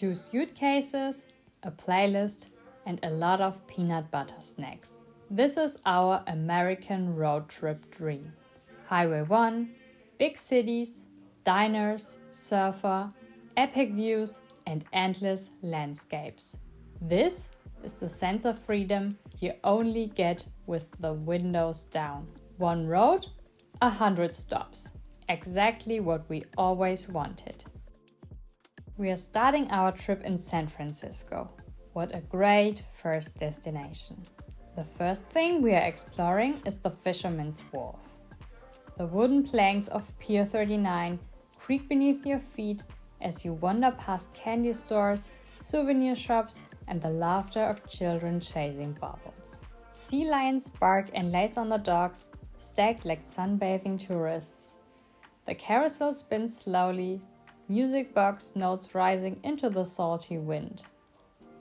2 suitcases, a playlist, and a lot of peanut butter snacks. This is our American road trip dream. Highway 1, big cities, diners, surfer, epic views, and endless landscapes. This is the sense of freedom you only get with the windows down. One road, 100 stops. Exactly what we always wanted. We are starting our trip in San Francisco. What a great first destination. The first thing we are exploring is the Fisherman's Wharf. The wooden planks of Pier 39 creak beneath your feet as you wander past candy stores, souvenir shops, and the laughter of children chasing bubbles. Sea lions bark and lace on the docks, stacked like sunbathing tourists. The carousel spins slowly, music box notes rising into the salty wind.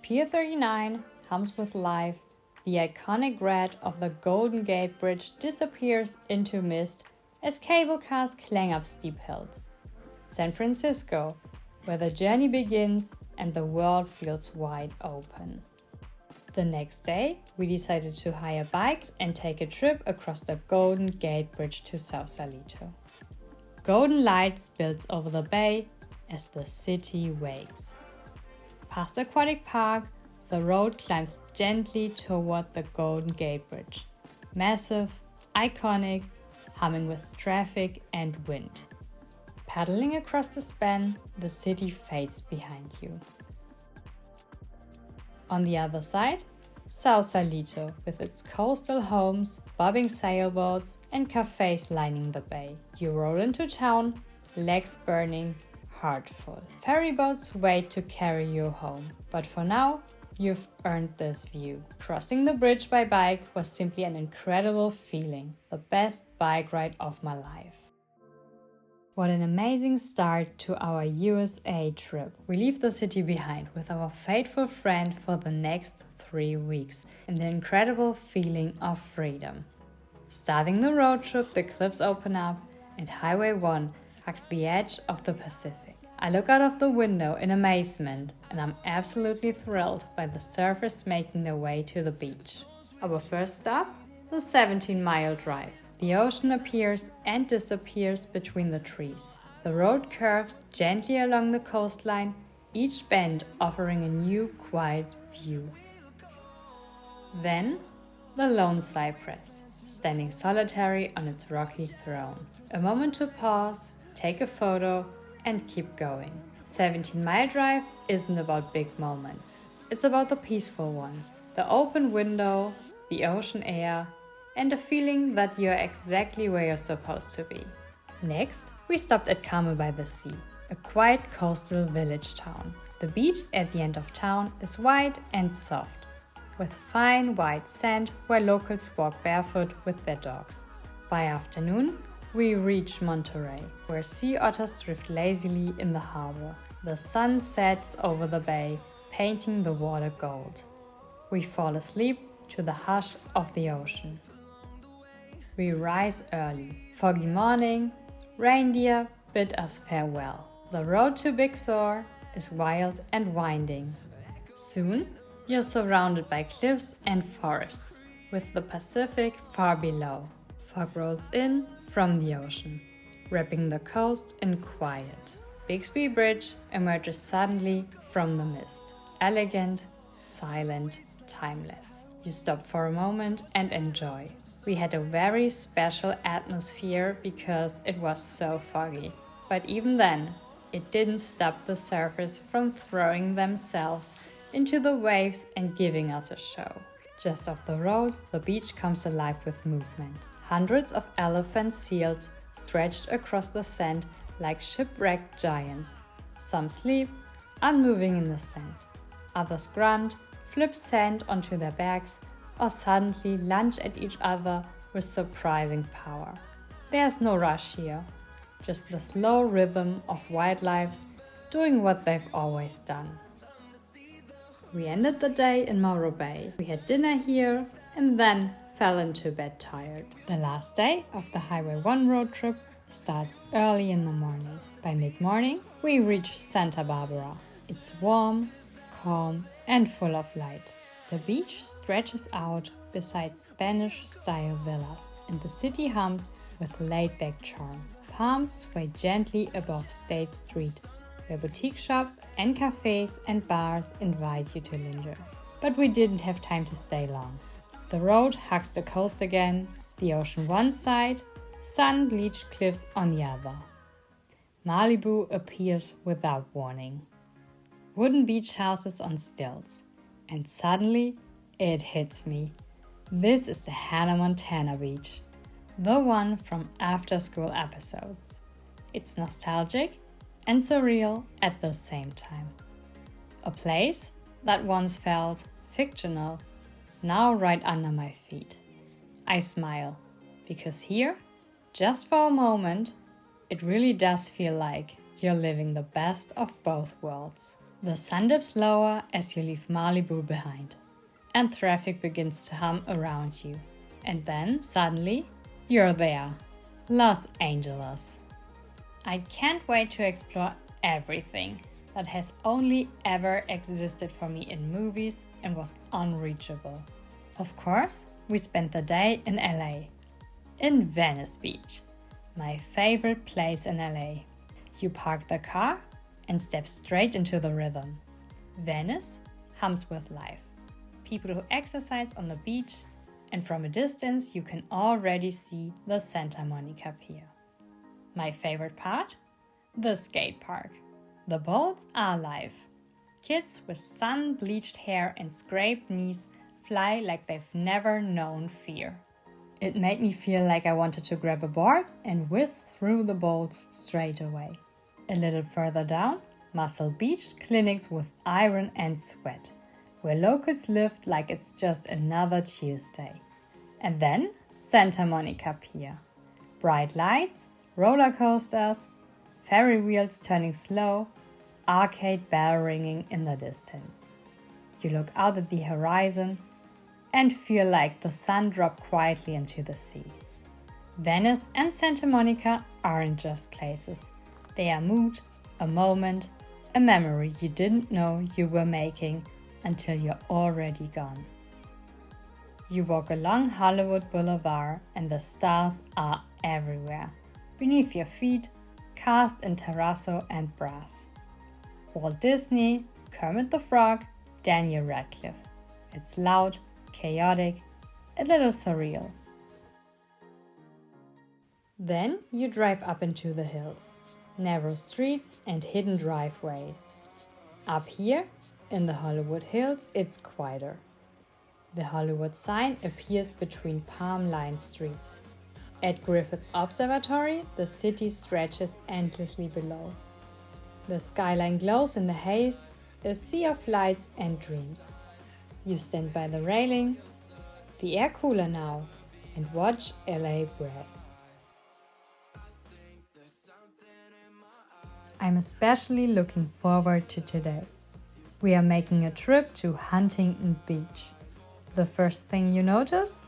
Pier 39 hums with life. The iconic red of the Golden Gate Bridge disappears into mist as cable cars clang up steep hills. San Francisco, where the journey begins and the world feels wide open. The next day, we decided to hire bikes and take a trip across the Golden Gate Bridge to Sausalito. Golden light spills over the bay as the city wakes. Past Aquatic Park, the road climbs gently toward the Golden Gate Bridge. Massive, iconic, humming with traffic and wind. Paddling across the span, the city fades behind you. On the other side, Sausalito, with its coastal homes, bobbing sailboats, and cafes lining the bay. You roll into town, legs burning, heart full. Ferry boats wait to carry you home, but for now, you've earned this view. Crossing the bridge by bike was simply an incredible feeling, the best bike ride of my life. What an amazing start to our USA trip. We leave the city behind with our faithful friend for the next 3 weeks and the incredible feeling of freedom. Starting the road trip, the cliffs open up and Highway 1 hugs the edge of the Pacific. I look out of the window in amazement and I'm absolutely thrilled by the surfers making their way to the beach. Our first stop, the 17-mile drive. The ocean appears and disappears between the trees. The road curves gently along the coastline, each bend offering a new, quiet view. Then, the Lone Cypress, standing solitary on its rocky throne. A moment to pause, take a photo, and keep going. 17-mile drive isn't about big moments. It's about the peaceful ones. The open window, the ocean air, and a feeling that you're exactly where you're supposed to be. Next, we stopped at Carmel by the Sea, a quiet coastal village town. The beach at the end of town is wide and soft, with fine white sand where locals walk barefoot with their dogs. By afternoon, we reach Monterey, where sea otters drift lazily in the harbor. The sun sets over the bay, painting the water gold. We fall asleep to the hush of the ocean. We rise early. Foggy morning, reindeer bid us farewell. The road to Big Sur is wild and winding. Soon, you're surrounded by cliffs and forests, with the Pacific far below. Fog rolls in from the ocean, wrapping the coast in quiet. Bixby Bridge emerges suddenly from the mist. Elegant, silent, timeless. You stop for a moment and enjoy. We had a very special atmosphere because it was so foggy. But even then, it didn't stop the surfers from throwing themselves into the waves and giving us a show. Just off the road, the beach comes alive with movement. Hundreds of elephant seals stretched across the sand like shipwrecked giants. Some sleep, unmoving in the sand. Others grunt, flip sand onto their backs, or suddenly lunge at each other with surprising power. There's no rush here, just the slow rhythm of wildlife doing what they've always done. We ended the day in Morro Bay. We had dinner here and then fell into bed tired. The last day of the Highway 1 road trip starts early in the morning. By mid-morning, we reach Santa Barbara. It's warm, calm, and full of light. The beach stretches out beside Spanish-style villas, and the city hums with laid-back charm. Palms sway gently above State Street, where boutique shops and cafes and bars invite you to linger. But we didn't have time to stay long. The road hugs the coast again, the ocean one side, sun-bleached cliffs on the other. Malibu appears without warning. Wooden beach houses on stilts. And suddenly, it hits me. This is the Hannah Montana beach. The one from after school episodes. It's nostalgic and surreal at the same time. A place that once felt fictional, now right under my feet. I smile, because here, just for a moment, it really does feel like you're living the best of both worlds. The sun dips lower as you leave Malibu behind, and traffic begins to hum around you. And then, suddenly, you're there. Los Angeles. I can't wait to explore everything that has only ever existed for me in movies and was unreachable. Of course, we spent the day in LA, in Venice Beach, my favorite place in LA. You park the car and step straight into the rhythm. Venice hums with life. People who exercise on the beach, and from a distance you can already see the Santa Monica Pier. My favorite part? The skate park. The boats are alive. Kids with sun-bleached hair and scraped knees fly like they've never known fear. It made me feel like I wanted to grab a board and whiz through the boats straight away. A little further down, Muscle Beach clinics with iron and sweat, where locals lived like it's just another Tuesday. And then Santa Monica Pier. Bright lights, roller coasters, ferry wheels turning slow, arcade bell ringing in the distance. You look out at the horizon and feel like the sun dropped quietly into the sea. Venice and Santa Monica aren't just places. They are mood, a moment, a memory you didn't know you were making until you're already gone. You walk along Hollywood Boulevard and the stars are everywhere. Beneath your feet, cast in terrazzo and brass. Walt Disney, Kermit the Frog, Daniel Radcliffe. It's loud, chaotic, a little surreal. Then you drive up into the hills. Narrow streets and hidden driveways. Up here, in the Hollywood Hills, it's quieter. The Hollywood sign appears between palm-lined streets. At Griffith Observatory, the city stretches endlessly below. The skyline glows in the haze, a sea of lights and dreams. You stand by the railing, the air cooler now, and watch LA breathe. I'm especially looking forward to today. We are making a trip to Huntington Beach. The first thing you notice?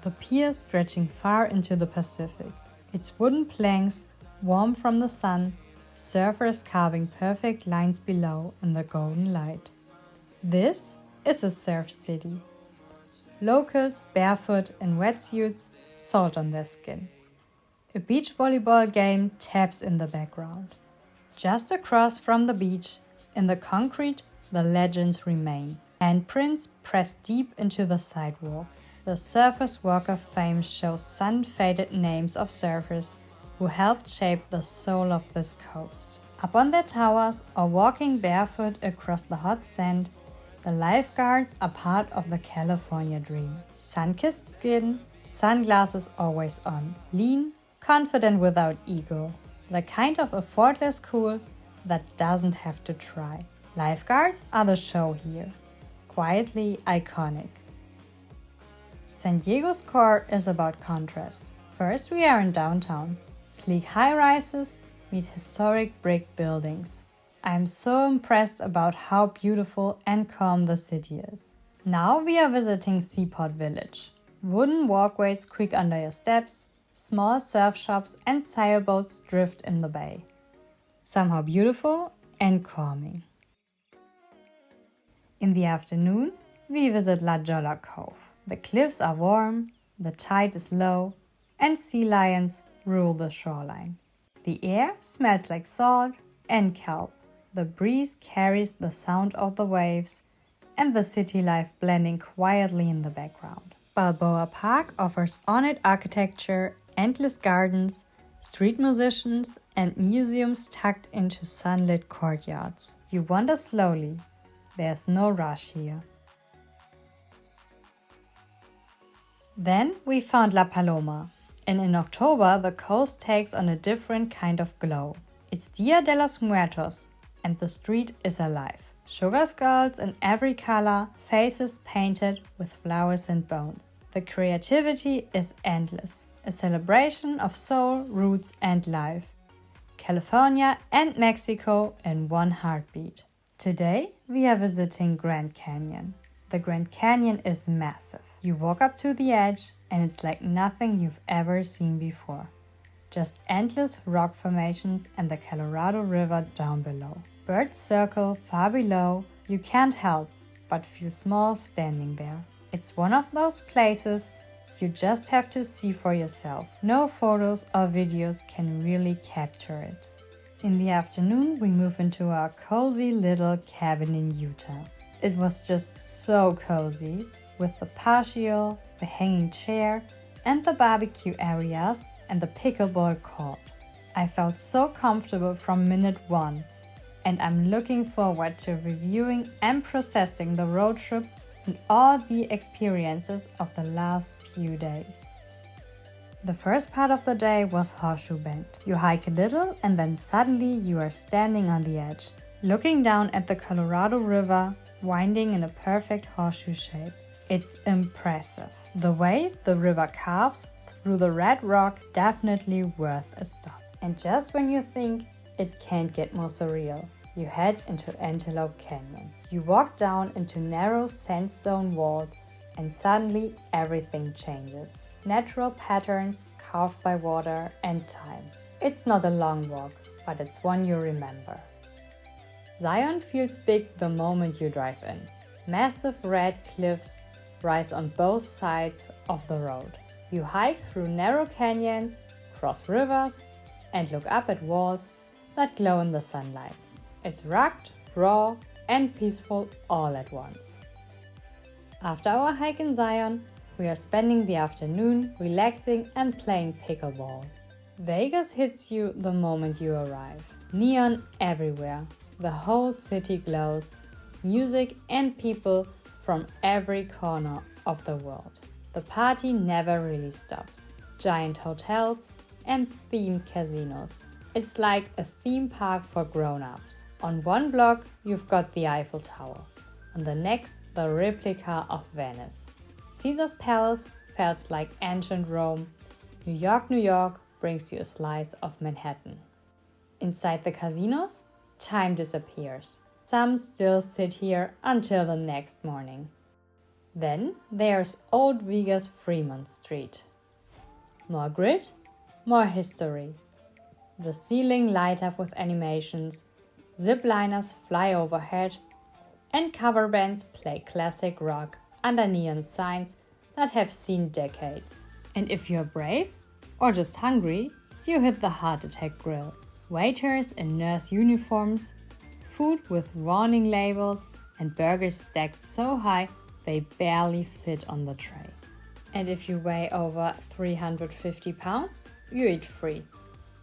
The pier stretching far into the Pacific. Its wooden planks, warm from the sun, surfers carving perfect lines below in the golden light. This is a surf city. Locals barefoot in wetsuits, salt on their skin. A beach volleyball game taps in the background. Just across from the beach, in the concrete, the legends remain. Handprints press deep into the sidewalk. The Surfers Walk of Fame shows sun-faded names of surfers who helped shape the soul of this coast. Up on their towers or walking barefoot across the hot sand, the lifeguards are part of the California dream. Sun-kissed skin, sunglasses always on, lean, confident without ego. The kind of effortless cool that doesn't have to try. Lifeguards are the show here. Quietly iconic. San Diego's core is about contrast. First, we are in downtown. Sleek high-rises meet historic brick buildings. I am so impressed about how beautiful and calm the city is. Now we are visiting Seaport Village. Wooden walkways creak under your steps. Small surf shops and sailboats drift in the bay. Somehow beautiful and calming. In the afternoon, we visit La Jolla Cove. The cliffs are warm, the tide is low, and sea lions rule the shoreline. The air smells like salt and kelp. The breeze carries the sound of the waves and the city life blending quietly in the background. Balboa Park offers ornate architecture, endless gardens, street musicians, and museums tucked into sunlit courtyards. You wander slowly. There's no rush here. Then we found La Paloma, and in October the coast takes on a different kind of glow. It's Dia de los Muertos, and the street is alive. Sugar skulls in every color, faces painted with flowers and bones. The creativity is endless, a celebration of soul, roots, and life. California and Mexico in one heartbeat. Today we are visiting Grand Canyon. The Grand Canyon is massive. You walk up to the edge and it's like nothing you've ever seen before. Just endless rock formations and the Colorado River down below. Birds circle far below. You can't help but feel small standing there. It's one of those places you just have to see for yourself. No photos or videos can really capture it. In the afternoon, we move into our cozy little cabin in Utah. It was just so cozy, with the patio, the hanging chair, and the barbecue areas and the pickleball court. I felt so comfortable from minute one, and I'm looking forward to reviewing and processing the road trip and all the experiences of the last few days. The first part of the day was Horseshoe Bend. You hike a little and then suddenly you are standing on the edge, looking down at the Colorado River winding in a perfect horseshoe shape. It's impressive. The way the river carves through the red rock definitely worth a stop. And just when you think it can't get more surreal, you head into Antelope Canyon. You walk down into narrow sandstone walls and suddenly everything changes. Natural patterns carved by water and time. It's not a long walk, but it's one you remember. Zion feels big the moment you drive in. Massive red cliffs rise on both sides of the road. You hike through narrow canyons, cross rivers, and look up at walls that glow in the sunlight. It's rugged, raw, and peaceful all at once. After our hike in Zion, we are spending the afternoon relaxing and playing pickleball. Vegas hits you the moment you arrive. Neon everywhere. The whole city glows. Music and people from every corner of the world. The party never really stops. Giant hotels and themed casinos. It's like a theme park for grown-ups. On one block, you've got the Eiffel Tower. On the next, the replica of Venice. Caesar's Palace felt like ancient Rome. New York brings you a slice of Manhattan. Inside the casinos, time disappears. Some still sit here until the next morning. Then there's Old Vegas Fremont Street. More grit, more history. The ceiling light up with animations, zipliners fly overhead, and cover bands play classic rock under neon signs that have seen decades. And if you're brave or just hungry, you hit the Heart Attack Grill. Waiters in nurse uniforms, food with warning labels, and burgers stacked so high they barely fit on the tray. And if you weigh over 350 pounds, you eat free.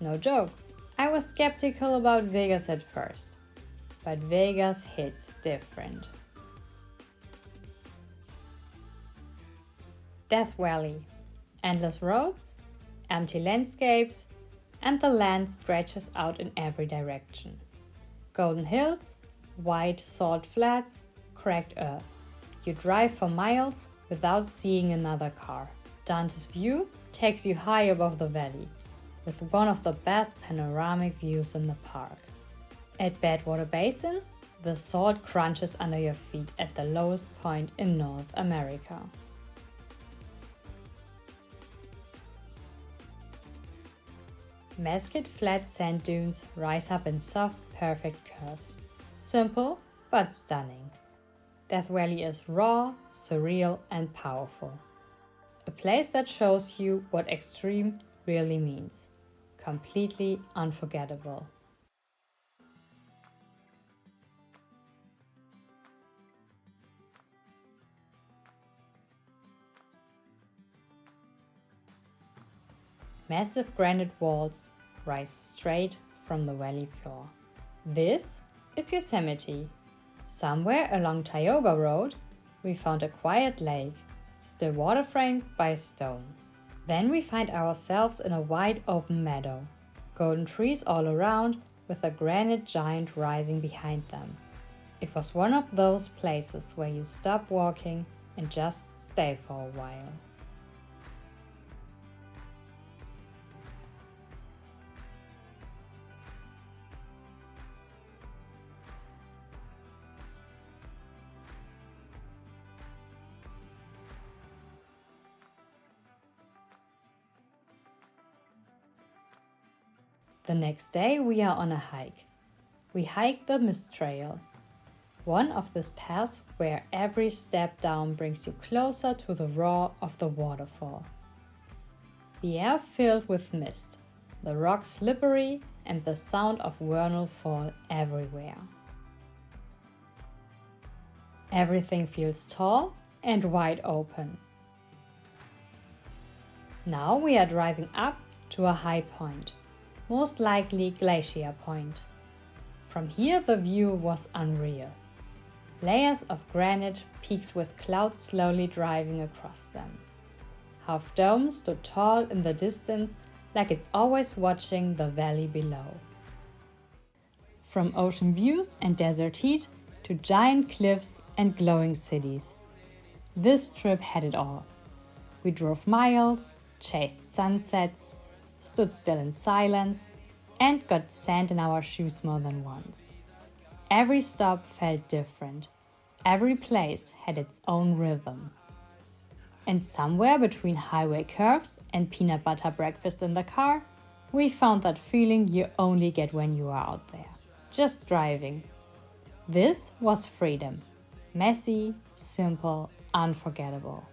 No joke. I was skeptical about Vegas at first, but Vegas hits different. Death Valley. Endless roads, empty landscapes, and the land stretches out in every direction. Golden hills, white salt flats, cracked earth. You drive for miles without seeing another car. Dante's View takes you high above the valley, with one of the best panoramic views in the park. At Badwater Basin, the salt crunches under your feet at the lowest point in North America. Mesquite flat sand dunes rise up in soft, perfect curves. Simple, but stunning. Death Valley is raw, surreal, and powerful. A place that shows you what extreme really means. Completely unforgettable. Massive granite walls rise straight from the valley floor. This is Yosemite. Somewhere along Tioga Road, we found a quiet lake, still water framed by stone. Then we find ourselves in a wide open meadow, golden trees all around with a granite giant rising behind them. It was one of those places where you stop walking and just stay for a while. The next day we are on a hike. We hike the Mist Trail, one of these paths where every step down brings you closer to the roar of the waterfall. The air filled with mist, the rocks slippery, and the sound of vernal fall everywhere. Everything feels tall and wide open. Now we are driving up to a high point, most likely Glacier Point. From here the view was unreal. Layers of granite, peaks with clouds slowly driving across them. Half Dome stood tall in the distance, like it's always watching the valley below. From ocean views and desert heat to giant cliffs and glowing cities, this trip had it all. We drove miles, chased sunsets, stood still in silence, and got sand in our shoes more than once. Every stop felt different. Every place had its own rhythm. And somewhere between highway curves and peanut butter breakfast in the car, we found that feeling you only get when you are out there, just driving. This was freedom. Messy, simple, unforgettable.